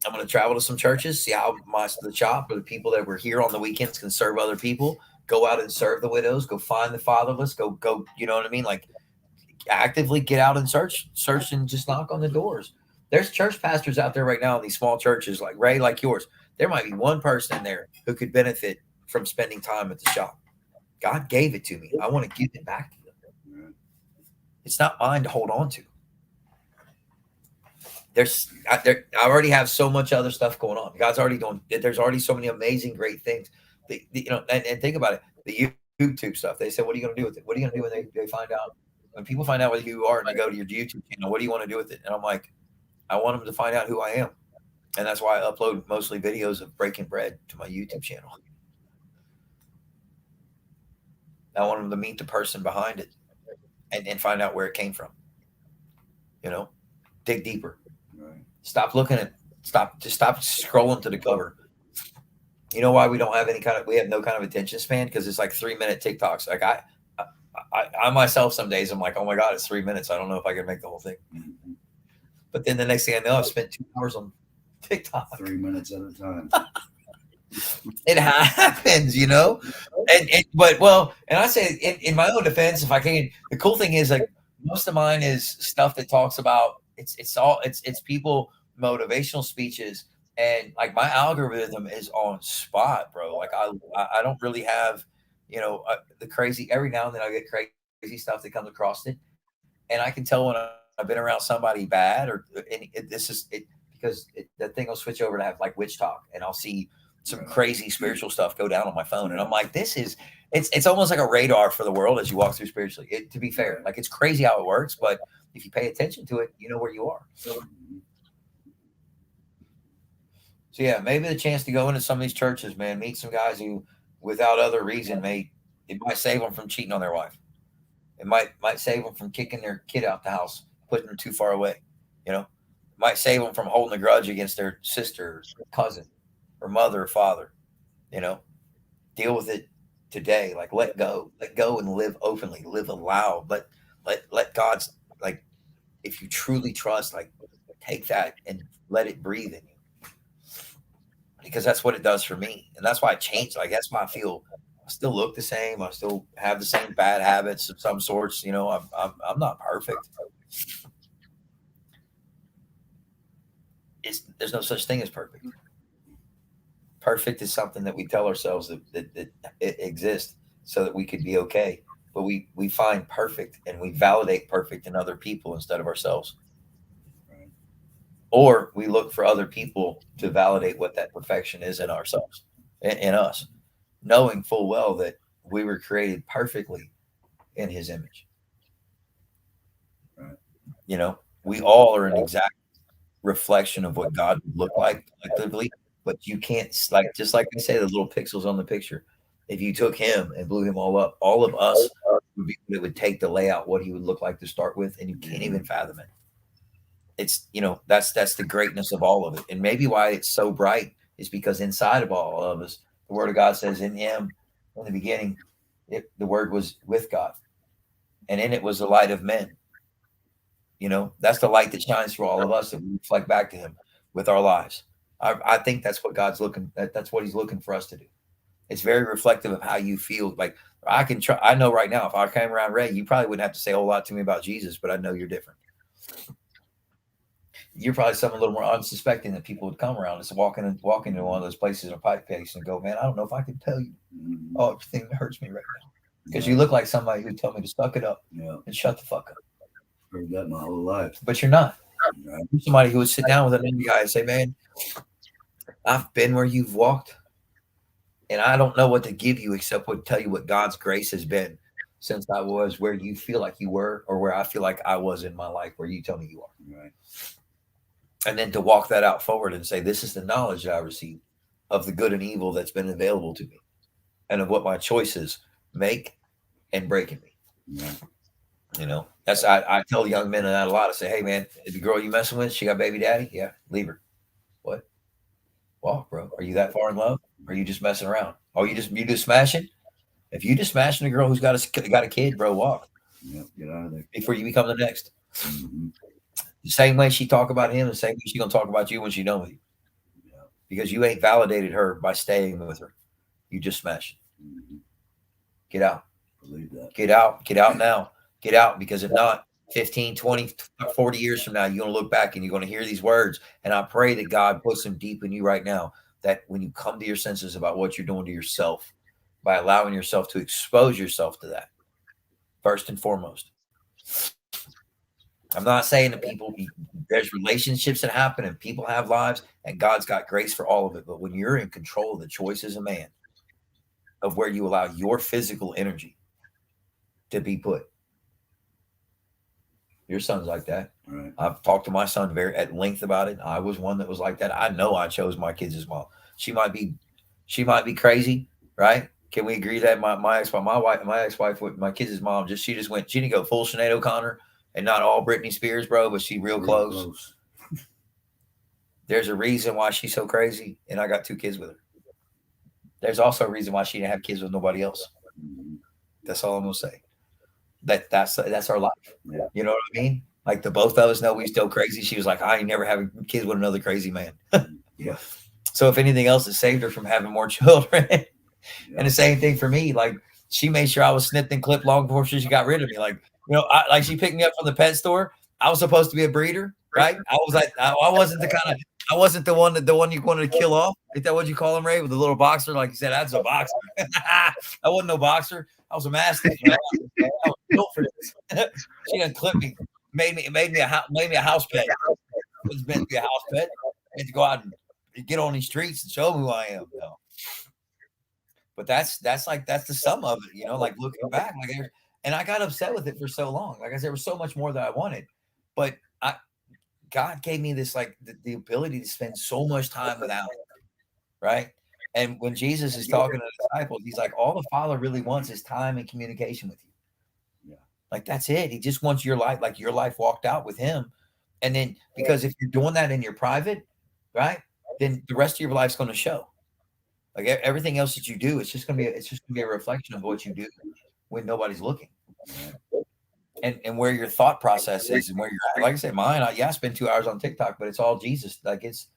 I'm going to travel to some churches, see how the chop or the people that were here on the weekends can serve other people. Go out and serve the widows. Go find the fatherless. Go. You know what I mean? Like actively get out and search, and just knock on the doors. There's church pastors out there right now in these small churches, like Ray, like yours. There might be one person in there who could benefit from spending time at the shop. God gave it to me. I want to give it back to them. Right. It's not mine to hold on to. I already have so much other stuff going on. God's already doing. There's already so many amazing, great things. And think about it. The YouTube stuff. They said, "What are you going to do with it? What are you going to do when they find out? When people find out what you are and they go to your YouTube channel, what do you want to do with it?" And I'm like, I want them to find out who I am, and that's why I upload mostly videos of breaking bread to my YouTube channel. I want them to meet the person behind it and find out where it came from. Dig deeper. Right. Stop looking at stop scrolling to the cover. You know why we don't have we have no kind of attention span? Because it's like 3-minute TikToks. Like I myself some days I'm like, oh my God, it's 3 minutes. I don't know if I can make the whole thing. Mhm. But then the next thing I know, I've spent 2 hours on TikTok. 3 minutes at a time. It happens, and I say in my own defense, if I can, the cool thing is like most of mine is stuff that talks about it's people motivational speeches, and like my algorithm is on spot, bro. Like I don't really have, the crazy. Every now and then I get crazy stuff that comes across it, and I can tell when I've been around somebody bad because that thing will switch over to have like witch talk, and I'll see some crazy spiritual stuff go down on my phone, and I'm like, it's almost like a radar for the world as you walk through spiritually. To be fair, like it's crazy how it works, but if you pay attention to it, you know where you are. So yeah, maybe the chance to go into some of these churches, man, meet some guys who, without other reason, it might save them from cheating on their wife. It might save them from kicking their kid out the house, putting them too far away. Might save them from holding a grudge against their sister, or cousin, or mother, or father. Deal with it today. Like let go and live openly, live aloud. Let God's like, if you truly trust, like take that and let it breathe in you, because that's what it does for me, and that's why I changed. Like that's why I feel I still look the same. I still have the same bad habits of some sorts. I'm not perfect. There's no such thing as perfect. Perfect is something that we tell ourselves that it exists so that we could be okay. But we find perfect and we validate perfect in other people instead of ourselves. Right. Or we look for other people to validate what that perfection is in ourselves, in us, knowing full well that we were created perfectly in His image. Right. We all are an exact reflection of what God would look like collectively. But you can't, like, just like I say, the little pixels on the picture. If you took him and blew him all up, all of us would be what it would take to lay out what he would look like to start with, and you can't even fathom it. It's, that's the greatness of all of it, and maybe why it's so bright is because inside of all of us, the Word of God says, "In Him, in the beginning, the Word was with God, and in it was the light of men." That's the light that shines through all of us that we reflect back to him with our lives. I think that's what God's looking at. That's what he's looking for us to do. It's very reflective of how you feel. Like, I can try. I know right now, if I came around Ray, you probably wouldn't have to say a whole lot to me about Jesus, but I know you're different. You're probably something a little more unsuspecting that people would come around us walking into one of those places in a pipe case and go, "Man, I don't know if I can tell you everything that hurts me right now." Because you look like somebody who'd tell me to suck it up and shut the fuck up. Heard that my whole life. But you're not. You're somebody who would sit down with another guy and say, "Man, I've been where you've walked, and I don't know what to give you except what tell you what God's grace has been since I was where you feel like you were, or where I feel like I was in my life, where you tell me you are." Right. And then to walk that out forward and say, "This is the knowledge that I received of the good and evil that's been available to me, and of what my choices make and break in me." Yeah. That's I tell young men that a lot. I say, "Hey, man, if the girl you messing with, she got baby daddy, yeah, leave her." What? Walk, bro. Are you that far in love? Or are you just messing around? Oh, you just smashing? If you just smashing a girl who's got a kid, bro, walk. Yep, get out of there before you become the next. Mm-hmm. The same way she talk about him, the same way she gonna talk about you when she done with you. Yeah. Because you ain't validated her by staying with her. You just smashed. Mm-hmm. Get out. Believe that. Get out. Get out now. Get out, because if not, 15, 20, 40 years from now, you're going to look back and you're going to hear these words. And I pray that God puts them deep in you right now, that when you come to your senses about what you're doing to yourself, by allowing yourself to expose yourself to that, first and foremost. I'm not saying that there's relationships that happen and people have lives and God's got grace for all of it. But when you're in control of the choice as a man, of where you allow your physical energy to be put, your son's like that. Right. I've talked to my son very at length about it. I was one that was like that. I know I chose my kids as mom. She might be crazy, right? Can we agree that my ex-wife with my kids' mom, she didn't go full Sinead O'Connor and not all Britney Spears, bro, but she real close. There's a reason why she's so crazy, and I got 2 kids with her. There's also a reason why she didn't have kids with nobody else. That's all I'm gonna say. That's our life. Yeah. You know what I mean? Like, the both of us know we still crazy. She was like, "I ain't never having kids with another crazy man." Yeah. So if anything else, it saved her from having more children. And the same thing for me. Like, she made sure I was snipped and clipped long before she got rid of me. Like, like she picked me up from the pet store. I was supposed to be a breeder, right? I was like, I wasn't I wasn't the one you wanted to kill off. Is that what you call him, Ray? With the little boxer, like you said, that's a boxer. I wasn't no boxer. I was a mastiff. I was built for this. She done clipped me, made me a house pet. I was meant to be a house pet. I had to go out and get on these streets and show them who I am. No. But that's the sum of it, like looking back, and I got upset with it for so long. Like I said, there was so much more that I wanted, but God gave me this, like, the ability to spend so much time without him, right? And when Jesus is talking to the disciples, he's like, all the Father really wants is time and communication with you. Yeah. Like, that's it. He just wants your life, like your life walked out with him. And then, because if you're doing that in your private, right, then the rest of your life's going to show. Like, everything else that you do, it's just gonna be a reflection of what you do when nobody's looking, and where your thought process is, and where you're at. Like I said, mine, I spend 2 hours on TikTok, but it's all Jesus. Like, it's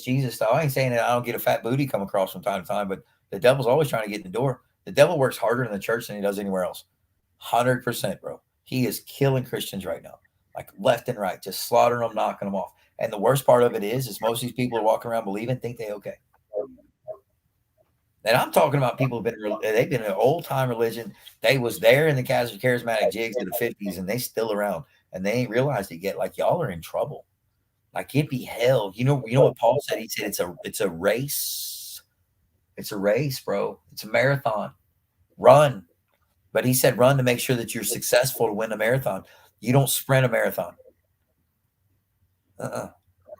Jesus stuff. I ain't saying that I don't get a fat booty come across from time to time, but the devil's always trying to get in the door. The devil works harder in the church than he does anywhere else. 100%, bro. He is killing Christians right now, like left and right, just slaughtering them, knocking them off. And the worst part of it is most of these people are walking around believing, think they okay. And I'm talking about people they've been in an old time religion. They was there in the charismatic jigs of the 50s, and they still around, and they ain't realized it yet. Like, y'all are in trouble. Like, it be hell. You know what Paul said? He said it's a race. It's a race, bro. It's a marathon. Run. But he said run to make sure that you're successful to win a marathon. You don't sprint a marathon.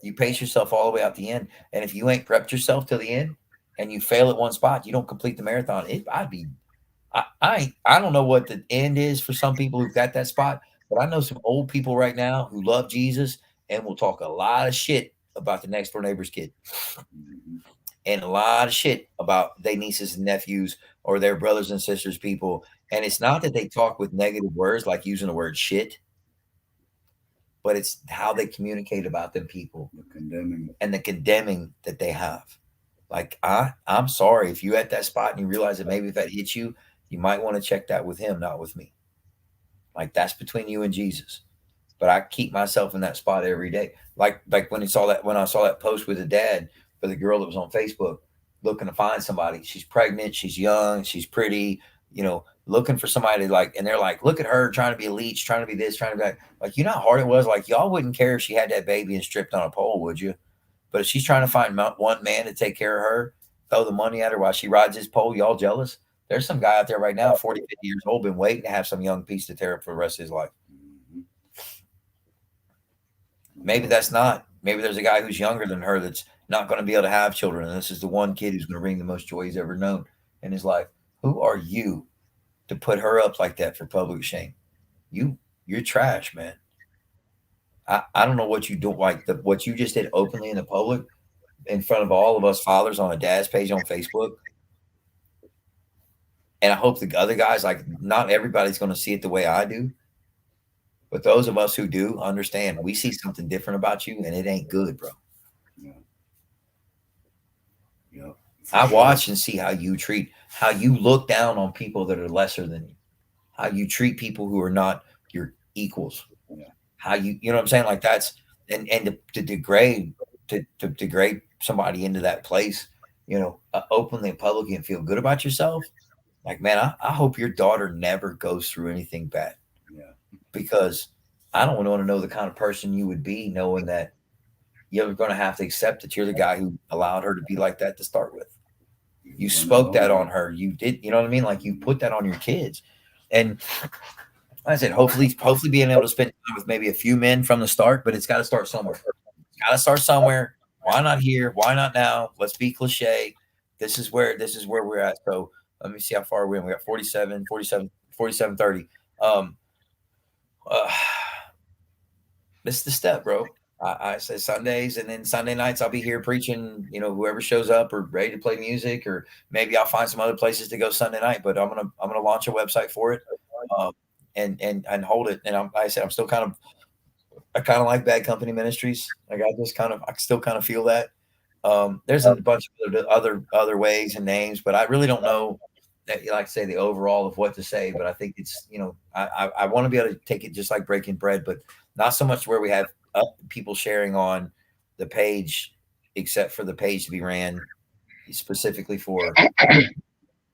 You pace yourself all the way out the end. And if you ain't prepped yourself to the end and you fail at one spot, you don't complete the marathon. I don't know what the end is for some people who've got that spot, but I know some old people right now who love Jesus and will talk a lot of shit about the next door neighbor's kid and a lot of shit about their nieces and nephews or their brothers and sisters people. And it's not that they talk with negative words like using the word shit, but it's how they communicate about them people and the condemning that they have. Like I'm sorry if you at that spot and you realize that maybe if that hits you, you might want to check that with him, not with me. Like that's between you and Jesus. But I keep myself in that spot every day. Like when I saw that post with the dad for the girl that was on Facebook looking to find somebody. She's pregnant, she's young, she's pretty, looking for somebody to like, and they're like, look at her trying to be a leech, trying to be this, trying to be that. Like, you know how hard it was? Like, y'all wouldn't care if she had that baby and stripped on a pole, would you? But if she's trying to find one man to take care of her, throw the money at her while she rides his pole, y'all jealous? There's some guy out there right now, 40, 50 years old, been waiting to have some young piece to tear up for the rest of his life. Maybe that's not. Maybe there's a guy who's younger than her that's not going to be able to have children. And this is the one kid who's going to bring the most joy he's ever known in his life. Who are you to put her up like that for public shame? You're trash, man. I don't know what you do, like what you just did openly in the public in front of all of us fathers on a dad's page on Facebook. And I hope the other guys, like, not everybody's going to see it the way I do. But those of us who do understand, we see something different about you, and it ain't good, bro. Yeah. Yep. I watch and see how you look down on people that are lesser than you, how you treat people who are not your equals. Yeah. How you know what I'm saying? Like that's and to degrade somebody into that place, openly and publicly and feel good about yourself. Like, man, I hope your daughter never goes through anything bad. Yeah. Because I don't want to know the kind of person you would be knowing that you're going to have to accept that you're the guy who allowed her to be like that to start with. You spoke that on her. You did, you know what I mean? Like you put that on your kids. And like I said, hopefully being able to spend time with maybe a few men from the start, but it's got to start somewhere. It's got to start somewhere. Why not here? Why not now? Let's be cliche. This is where we're at. So let me see how far we're in. We got 47, 30. This is the step, bro. I say Sundays, and then Sunday nights I'll be here preaching. Whoever shows up or ready to play music, or maybe I'll find some other places to go Sunday night. But I'm gonna launch a website for it, and hold it. And like I said, I kind of like Bad Company Ministries. Like I still kind of feel that. There's a bunch of other ways and names, but I really don't know. Like I say, the overall of what to say, but I think it's I want to be able to take it just like breaking bread, but not so much where we have people sharing on the page, except for the page to be ran specifically for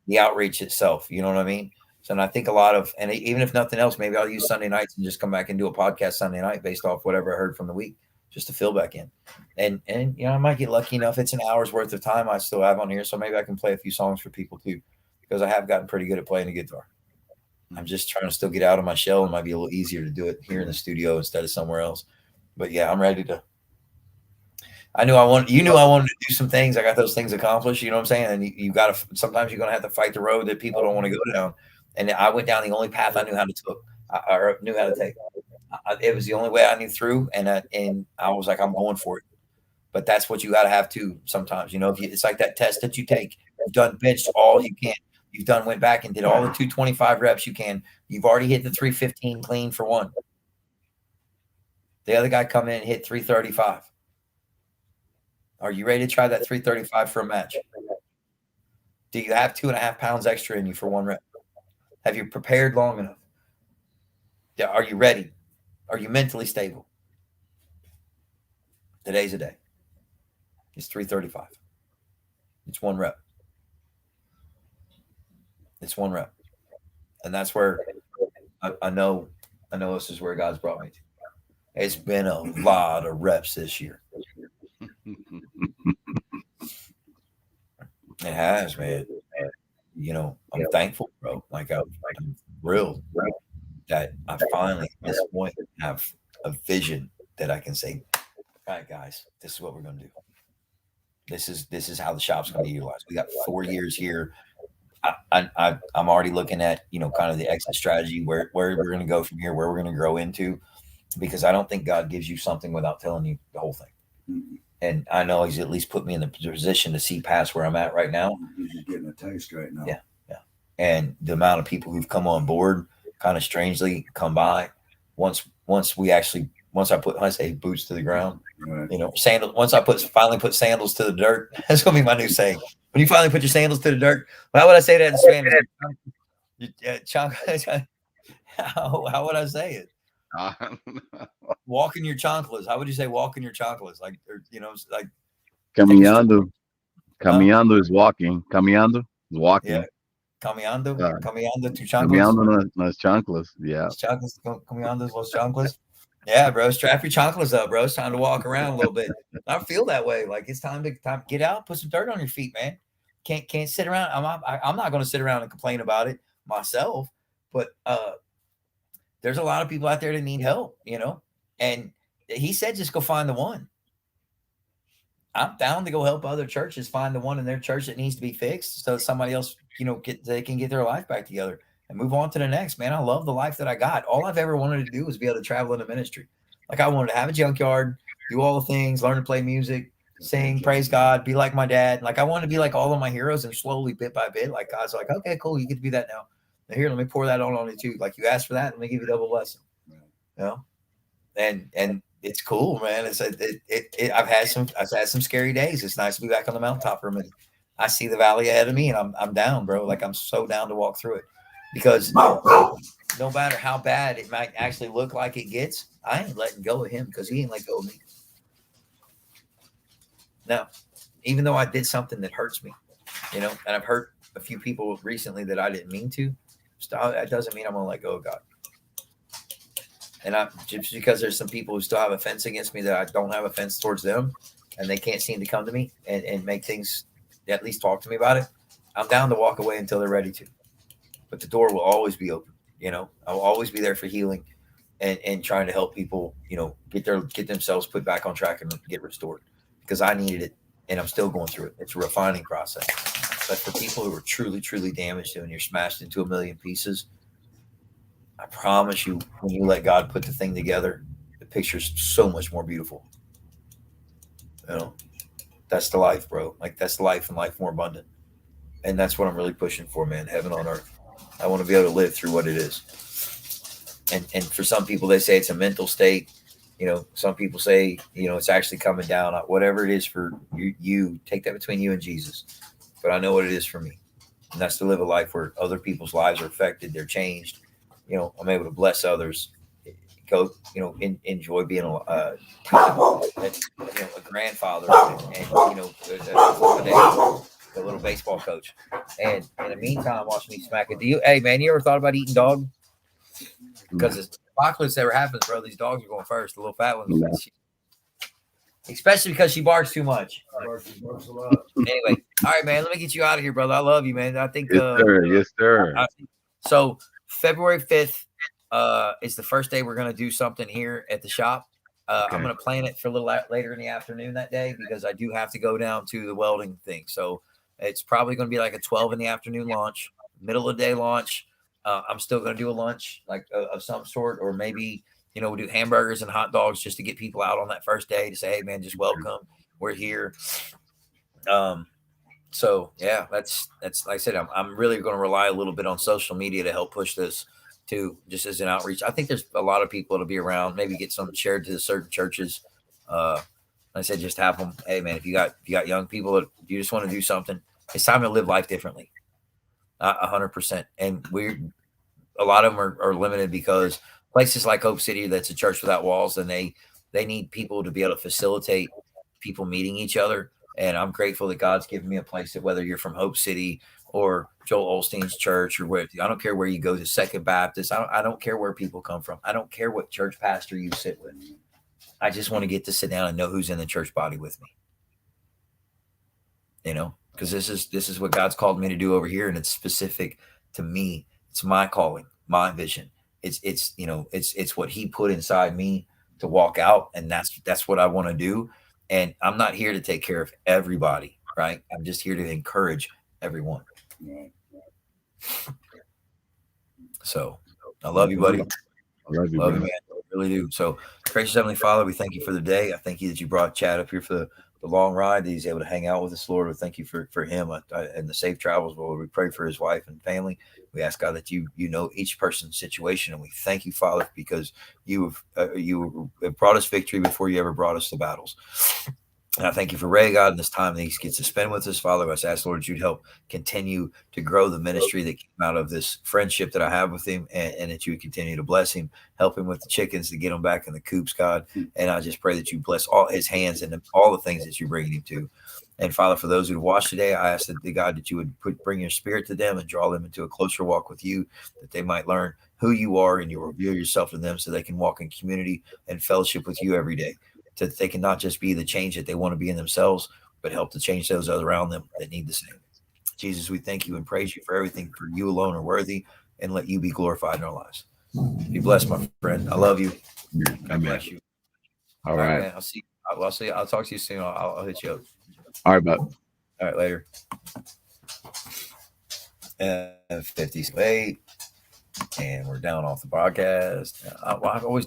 the outreach itself. You know what I mean? So, and I think a lot of, and even if nothing else, maybe I'll use Sunday nights and just come back and do a podcast Sunday night based off whatever I heard from the week, just to fill back in. And I might get lucky enough. It's an hour's worth of time I still have on here, so maybe I can play a few songs for people too, because I have gotten pretty good at playing the guitar. I'm just trying to still get out of my shell. It might be a little easier to do it here in the studio instead of somewhere else. But yeah, I'm ready to. I knew I wanted to do some things. I got those things accomplished. You know what I'm saying? And you got to. Sometimes you're going to have to fight the road that people don't want to go down. And I went down the only path I knew how to take. It was the only way I knew through, and I was like, I'm going for it. But that's what you got to have too. Sometimes, it's like that test that you take. You've done benched all you can. You've went back and did all the 225 reps you can. You've already hit the 315 clean for one. The other guy come in and hit 335. Are you ready to try that 335 for a match? Do you have 2.5 pounds extra in you for one rep? Have you prepared long enough? Are you ready? Are you mentally stable? Today's a day. It's 335. It's one rep. It's one rep. And that's where I know this is where God's brought me to. It's been a lot of reps this year. It has, man. I'm thankful, bro. Like I'm thrilled that I finally at this point have a vision that I can say, All right, guys, this is what we're going to do. This is how the shop's going to be utilized. We got 4 years here. I'm already looking at kind of the exit strategy, where we're going to go from here, where we're going to grow into, because I don't think God gives you something without telling you the whole thing. Mm-hmm. And I know He's at least put me in the position to see past where I'm at right now. He's just getting a taste right now. Yeah, yeah. And the amount of people who've come on board, kind of strangely come by, once I say boots to the ground, Right. sandals. Once I finally put sandals to the dirt, that's gonna be my new saying. When you finally put your sandals to the dirt, how would I say that in Spanish? How would I say it? Walk in your chanclas. How would you say walk in your chanclas? Like, like Caminando. Caminando is walking. Caminando is walking. Yeah. Caminando tu chanclas. Caminando las chanclas. Yeah. Caminando los chanclas. Yeah, bro. Strap your chanclas up, bro. It's time to walk around a little bit. I feel that way. Like it's time to get out, put some dirt on your feet, man. Can't sit around. I'm not going to sit around and complain about it myself, but there's a lot of people out there that need help, and He said just go find the one. I'm down to go help other churches find the one in their church that needs to be fixed, so somebody else, they can get their life back together and move on to the next. Man, I love the life that I got. All I've ever wanted to do was be able to travel in the ministry. Like I wanted to have a junkyard, do all the things, learn to play music, sing, praise God, be like my dad. Like I wanted to be like all of my heroes, and slowly, bit by bit, like God's like, okay, cool, you get to be that now. Now here, let me pour that on you too. Like you asked for that, let me give you double blessing. And it's cool, man. I've had some scary days. It's nice to be back on the mountaintop for a minute. I see the valley ahead of me, and I'm down, bro. Like I'm so down to walk through it, because no matter how bad it might actually look like it gets, I ain't letting go of Him, because He ain't let go of me. Now, even though I did something that hurts me, and I've hurt a few people recently that I didn't mean to, that doesn't mean I'm gonna let go of God. And just because there's some people who still have offense against me, that I don't have offense towards them, and they can't seem to come to me and make things, at least talk to me about it, I'm down to walk away until they're ready to. But the door will always be open. I'll always be there for healing and trying to help people, get themselves put back on track and get restored, because I needed it, and I'm still going through it. It's a refining process. But for people who are truly, truly damaged and you're smashed into a million pieces, I promise you, when you let God put the thing together, the picture's so much more beautiful. That's the life, bro. Like that's the life, and life more abundant. And that's what I'm really pushing for, man. Heaven on earth. I want to be able to live through what it is. And for some people, they say it's a mental state. Some people say, it's actually coming down. Whatever it is for you, take that between you and Jesus. But I know what it is for me. And that's to live a life where other people's lives are affected. They're changed. I'm able to bless others. Go, enjoy being a grandfather and a little baseball coach. And in the meantime, watching me smack it. Hey man, you ever thought about eating dog? Because the apocalypse ever happens, bro, these dogs are going first. The little fat ones, especially because she barks too much. Barks a lot. Anyway, all right, man. Let me get you out of here, brother. I love you, man. I think. Yes, sir. So February 5th is the first day we're going to do something here at the shop. Okay. I'm going to plan it for a little later in the afternoon that day, because I do have to go down to the welding thing. So it's probably going to be like a 12 in the afternoon launch, middle of the day launch. I'm still going to do a lunch of some sort, or maybe, we'll do hamburgers and hot dogs just to get people out on that first day to say, hey man, just welcome. We're here. So yeah, that's like I said, I'm really going to rely a little bit on social media to help push this too, just as an outreach. I think there's a lot of people that'll be around, maybe get some shared to certain churches. Like I said, just have them. Hey man, if you got young people that you just want to do something, it's time to live life differently. 100%. And a lot of them are limited because places like Hope City, that's a church without walls, and they need people to be able to facilitate people meeting each other. And I'm grateful that God's given me a place that, whether you're from Hope City or Joel Osteen's church, or where, I don't care where you go to, Second Baptist. I don't care where people come from. I don't care what church pastor you sit with. I just want to get to sit down and know who's in the church body with me. Because this is what God's called me to do over here, and it's specific to me. It's my calling, my vision. It's what He put inside me to walk out, and that's what I want to do. And I'm not here to take care of everybody, right? I'm just here to encourage everyone. So I love you, buddy. I love you, Love you, bro. man. I really do. So, gracious Heavenly Father, we thank you for the day. I thank you that you brought Chad up here for the long ride, that he's able to hang out with us, Lord. We thank you for him and the safe travels, Lord. We pray for his wife and family. We ask, God, that you know each person's situation. And we thank you, Father, because you have brought us victory before you ever brought us to battles. And I thank you for Ray, God, in this time that he gets to spend with us, Father. I just ask, Lord, you'd help continue to grow the ministry that came out of this friendship that I have with him, and that you would continue to bless him, help him with the chickens to get them back in the coops, God. And I just pray that you bless all his hands and all the things that you're bringing him to. And Father, for those who watch today, I ask that, God, that you would bring your spirit to them and draw them into a closer walk with you, that they might learn who you are and you reveal yourself to them so they can walk in community and fellowship with you every day. That they can not just be the change that they want to be in themselves, but help to change those around them that need the same. Jesus, we thank you and praise you for everything, for you alone are worthy, and let you be glorified in our lives. Be blessed, my friend. I love you. God bless you. All All right, right. man. I'll talk to you soon. I'll hit you up. All right, bud. All right, later. And 58, and we're down off the podcast. I've always